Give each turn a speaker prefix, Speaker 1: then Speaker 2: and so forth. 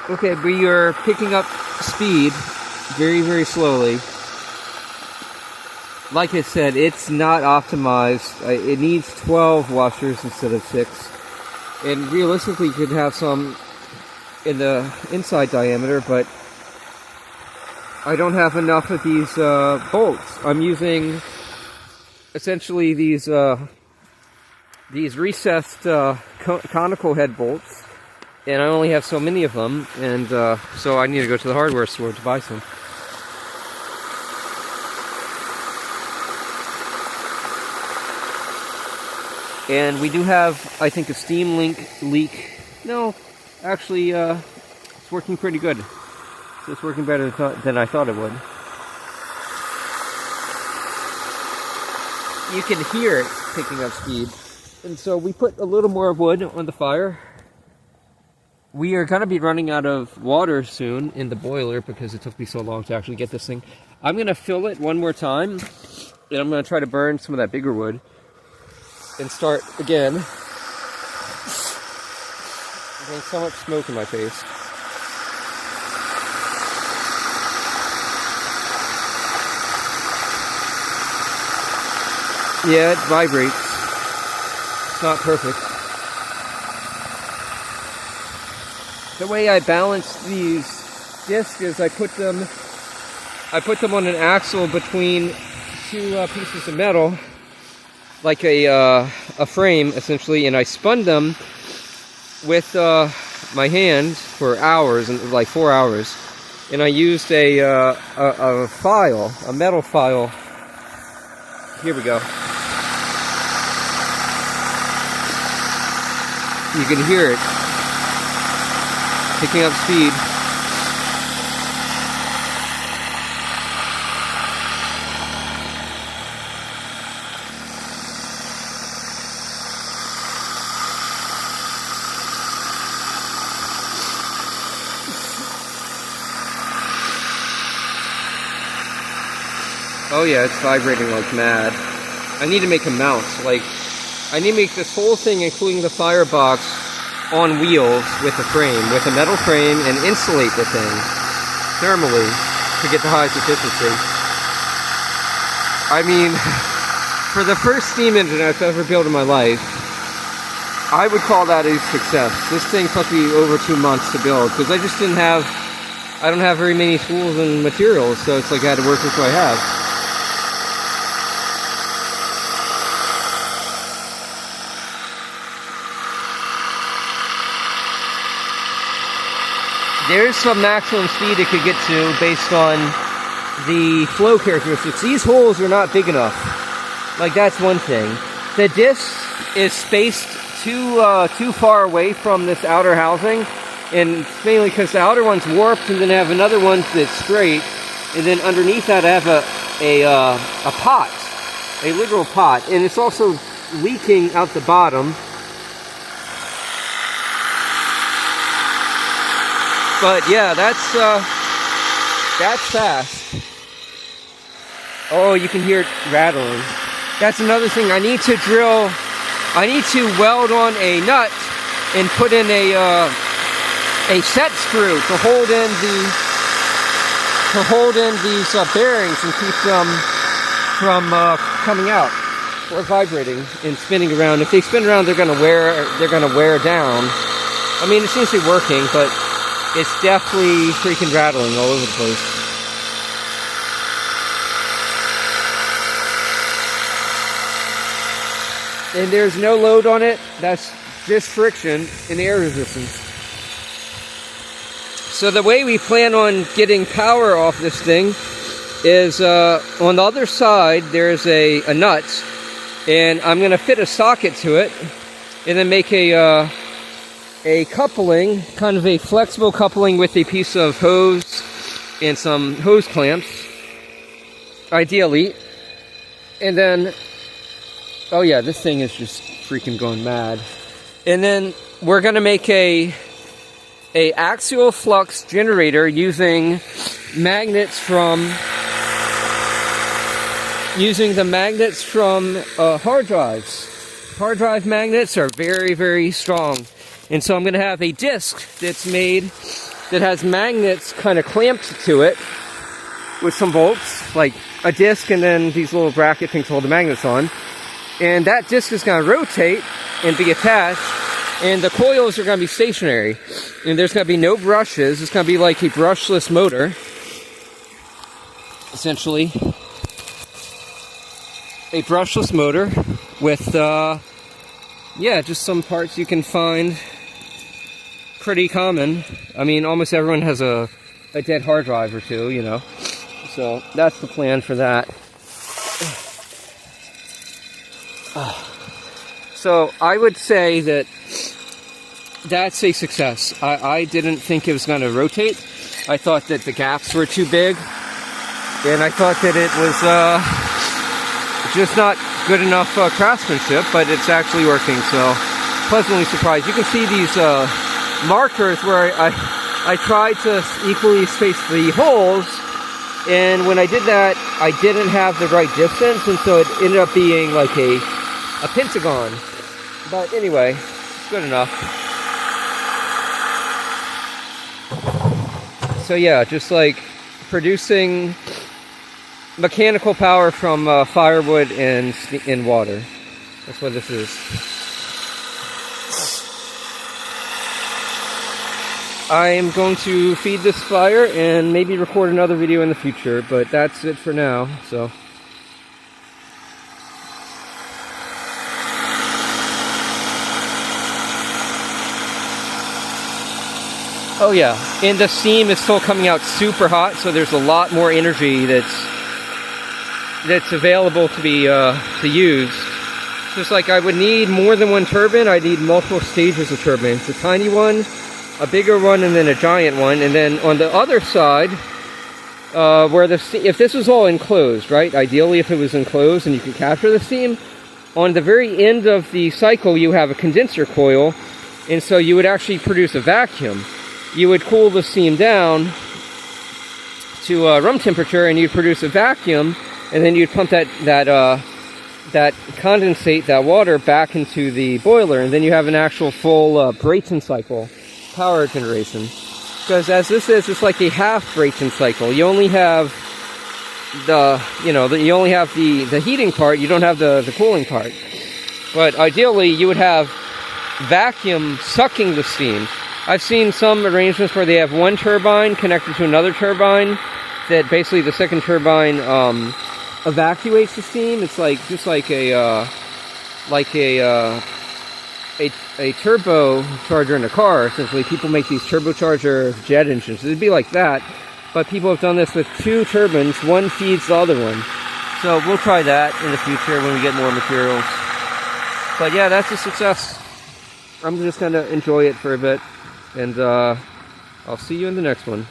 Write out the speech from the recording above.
Speaker 1: Okay, we are picking up speed very, very slowly. Like I said, it's not optimized. It needs 12 washers instead of 6. And realistically, you could have some in the inside diameter, but I don't have enough of these bolts. I'm using essentially these recessed conical head bolts, and I only have so many of them, and so I need to go to the hardware store to buy some. And we do have, I think, a steam leak. No, actually, it's working pretty good. So it's working better than I thought it would. You can hear it picking up speed. And so we put a little more wood on the fire. We are going to be running out of water soon in the boiler because it took me so long to actually get this thing. I'm going to fill it one more time, and I'm going to try to burn some of that bigger wood and start again. I'm getting so much smoke in my face. Yeah, it vibrates. It's not perfect. The way I balance these discs is I put them on an axle between two pieces of metal, like a frame essentially, and I spun them with my hand for hours, and like 4 hours, and I used a file, a metal file. Here we go. You can hear it picking up speed. Oh yeah, it's vibrating like mad. I need to make a mount. Like, I need to make this whole thing, including the firebox, on wheels with a frame, with a metal frame, and insulate the thing thermally to get the highest efficiency. I mean, for the first steam engine I've ever built in my life, I would call that a success. This thing took me over 2 months to build because I just I don't have very many tools and materials, so it's like I had to work with what I have. There's some maximum speed it could get to based on the flow characteristics. These holes are not big enough. Like, that's one thing. The disc is spaced too far away from this outer housing, and mainly because the outer one's warped, and then I have another one that's straight, and then underneath that I have a pot, a literal pot, and it's also leaking out the bottom. But yeah, that's fast. Oh, you can hear it rattling. That's another thing. I need to weld on a nut and put in a set screw to hold in these bearings and keep them from coming out or vibrating and spinning around. If they spin around, they're gonna wear down. I mean, it seems to be working, but it's definitely freaking rattling all over the place. And there's no load on it. That's just friction and air resistance. So the way we plan on getting power off this thing is on the other side there's a nut, and I'm going to fit a socket to it and then make a coupling, kind of a flexible coupling with a piece of hose and some hose clamps, ideally. And then, oh yeah, this thing is just freaking going mad. And then we're going to make a axial flux generator using magnets from hard drives. Hard drive magnets are very, very strong. And so I'm going to have a disc that's made that has magnets kind of clamped to it with some bolts, like a disc and then these little bracket things to hold the magnets on. And that disc is going to rotate and be attached, and the coils are going to be stationary. And there's going to be no brushes. It's going to be like a brushless motor, essentially. A brushless motor with, yeah, just some parts you can find pretty common. I mean, almost everyone has a dead hard drive or two, you know. So that's the plan for that. So I would say that that's a success. I didn't think it was going to rotate. I thought that the gaps were too big, and I thought that it was just not good enough craftsmanship, but it's actually working, so pleasantly surprised. You can see these markers where I tried to equally space the holes, and when I did that, I didn't have the right distance, and so it ended up being like a pentagon. But anyway, it's good enough. So yeah, just like producing mechanical power from firewood and water. That's what this is. I am going to feed this fire and maybe record another video in the future, but that's it for now, so. Oh yeah, and the steam is still coming out super hot, so there's a lot more energy that's available to be to use. Just like I would need more than one turbine, I need multiple stages of turbines. A tiny one, a bigger one, and then a giant one. And then on the other side, where if this was all enclosed, right? Ideally, if it was enclosed and you could capture the steam, on the very end of the cycle, you have a condenser coil, and so you would actually produce a vacuum. You would cool the steam down to room temperature, and you'd produce a vacuum, and then you'd pump that condensate, that water, back into the boiler, and then you have an actual full Brayton cycle power generation. Because as this is, it's like a half Brayton cycle. You only have the heating part. You don't have the cooling part. But ideally, you would have vacuum sucking the steam. I've seen some arrangements where they have one turbine connected to another turbine that basically the second turbine evacuates the steam. It's like just like a turbocharger in a car. Essentially, people make these turbocharger jet engines. It'd be like that, but people have done this with two turbines. One feeds the other one. So we'll try that in the future when we get more materials. But yeah, that's a success. I'm just gonna enjoy it for a bit. And I'll see you in the next one.